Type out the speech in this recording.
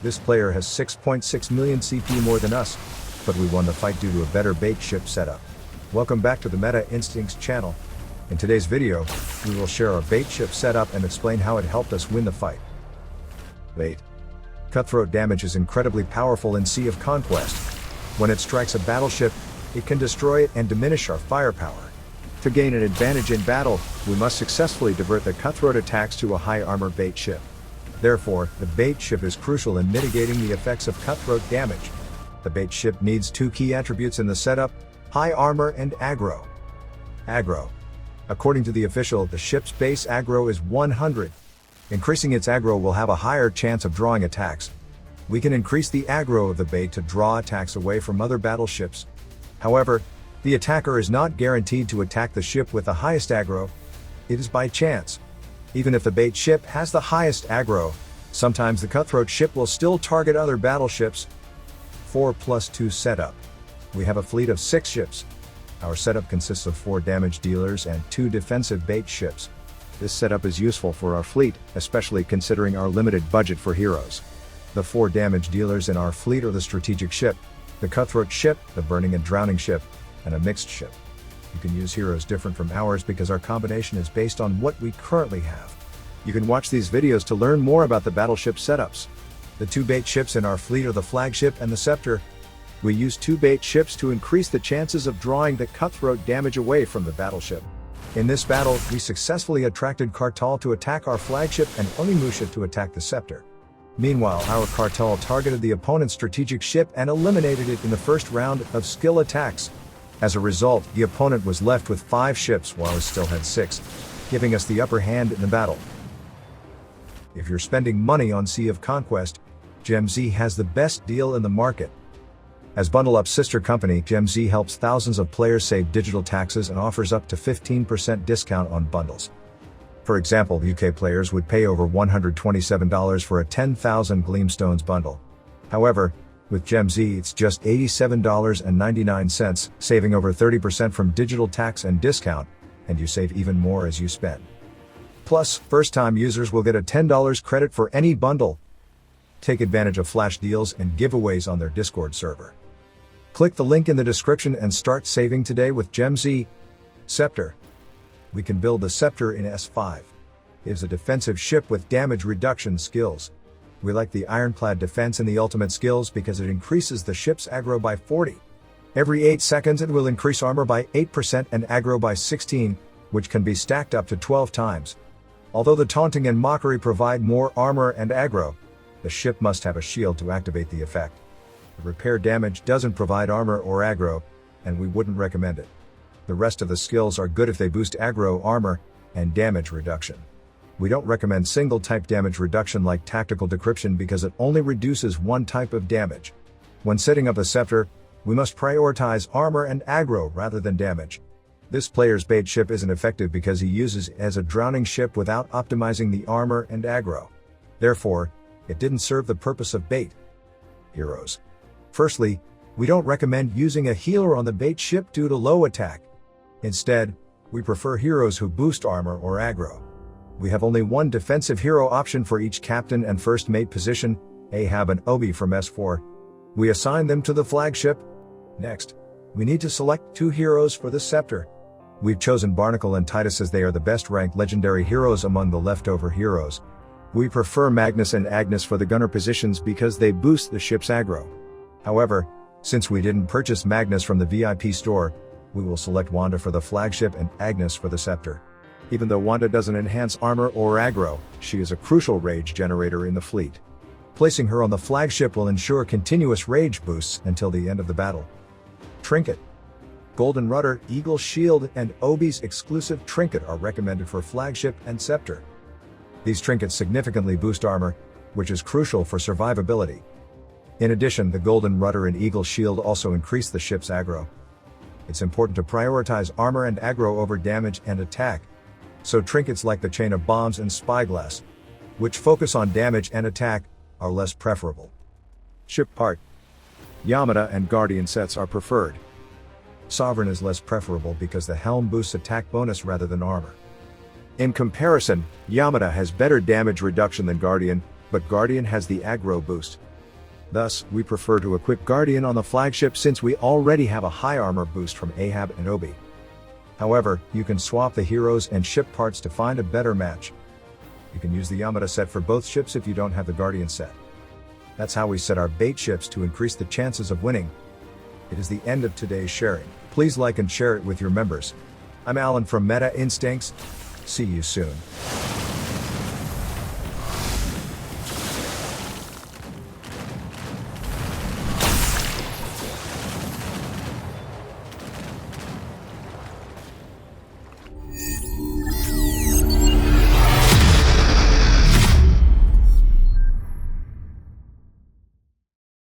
This player has 6.6 million CP more than us, but we won the fight due to a better bait ship setup. Welcome back to the Meta Instincts channel. In today's video, we will share our bait ship setup and explain how it helped us win the fight. Bait. Cutthroat damage is incredibly powerful in Sea of Conquest. When it strikes a battleship, it can destroy it and diminish our firepower. To gain an advantage in battle, we must successfully divert the Cutthroat attacks to a high armor bait ship. Therefore, the bait ship is crucial in mitigating the effects of Cutthroat damage. The bait ship needs two key attributes in the setup: high armor and aggro. Aggro. According to the official, the ship's base aggro is 100. Increasing its aggro will have a higher chance of drawing attacks. We can increase the aggro of the bait to draw attacks away from other battleships. However, the attacker is not guaranteed to attack the ship with the highest aggro. It is by chance. Even if the bait ship has the highest aggro, sometimes the Cutthroat ship will still target other battleships. 4+2 setup. We have a fleet of 6 ships. Our setup consists of 4 damage dealers and 2 defensive bait ships. This setup is useful for our fleet, especially considering our limited budget for heroes. The 4 damage dealers in our fleet are the strategic ship, the Cutthroat ship, the burning and drowning ship, and a mixed ship. You can use heroes different from ours because our combination is based on what we currently have. You can watch these videos to learn more about the battleship setups. The 2 bait ships in our fleet are the Flagship and the Scepter. We use 2 bait ships to increase the chances of drawing the Cutthroat damage away from the battleship. In this battle, we successfully attracted Cartal to attack our Flagship and Onimusha to attack the Scepter. Meanwhile, our Cartal targeted the opponent's strategic ship and eliminated it in the first round of skill attacks. As a result, the opponent was left with 5 ships while ours still had 6, giving us the upper hand in the battle. If you're spending money on Sea of Conquest, GemZ has the best deal in the market. As Bundle Up's sister company, GemZ helps thousands of players save digital taxes and offers up to 15% discount on bundles. For example, UK players would pay over $127 for a 10,000 Gleamstones bundle. However, with GemZ it's just $87.99, saving over 30% from digital tax and discount, and you save even more as you spend. Plus, first-time users will get a $10 credit for any bundle. Take advantage of flash deals and giveaways on their Discord server. Click the link in the description and start saving today with GemZ. Scepter. We can build the Scepter in S5. It is a defensive ship with damage reduction skills. We like the ironclad defense in the ultimate skills because it increases the ship's aggro by 40. Every 8 seconds it will increase armor by 8% and aggro by 16, which can be stacked up to 12 times. Although the taunting and mockery provide more armor and aggro, the ship must have a shield to activate the effect. The repair damage doesn't provide armor or aggro, and we wouldn't recommend it. The rest of the skills are good if they boost aggro, armor, and damage reduction. We don't recommend single type damage reduction like tactical decryption because it only reduces one type of damage. When setting up a Scepter, we must prioritize armor and aggro rather than damage. This player's bait ship isn't effective because he uses it as a drowning ship without optimizing the armor and aggro. Therefore, it didn't serve the purpose of bait. Heroes. Firstly, we don't recommend using a healer on the bait ship due to low attack. Instead, we prefer heroes who boost armor or aggro. We have only one defensive hero option for each captain and first mate position, Ahab and Obi from S4. We assign them to the Flagship. Next, we need to select 2 heroes for the Scepter. We've chosen Barnacle and Titus as they are the best ranked legendary heroes among the leftover heroes. We prefer Magnus and Agnes for the gunner positions because they boost the ship's aggro. However, since we didn't purchase Magnus from the VIP store, we will select Wanda for the Flagship and Agnes for the Scepter. Even though Wanda doesn't enhance armor or aggro, she is a crucial rage generator in the fleet. Placing her on the Flagship will ensure continuous rage boosts until the end of the battle. Trinket. Golden Rudder, Eagle Shield, and Obi's exclusive Trinket are recommended for Flagship and Scepter. These trinkets significantly boost armor, which is crucial for survivability. In addition, the Golden Rudder and Eagle Shield also increase the ship's aggro. It's important to prioritize armor and aggro over damage and attack, so trinkets like the Chain of Bombs and Spyglass, which focus on damage and attack, are less preferable. Ship part. Yamada and Guardian sets are preferred. Sovereign is less preferable because the helm boosts attack bonus rather than armor. In comparison, Yamada has better damage reduction than Guardian, but Guardian has the aggro boost. Thus, we prefer to equip Guardian on the flagship since we already have a high armor boost from Ahab and Obi. However, you can swap the heroes and ship parts to find a better match. You can use the Yamada set for both ships if you don't have the Guardian set. That's how we set our bait ships to increase the chances of winning. It is the end of today's sharing. Please like and share it with your members. I'm Alan from Meta Instincts. See you soon.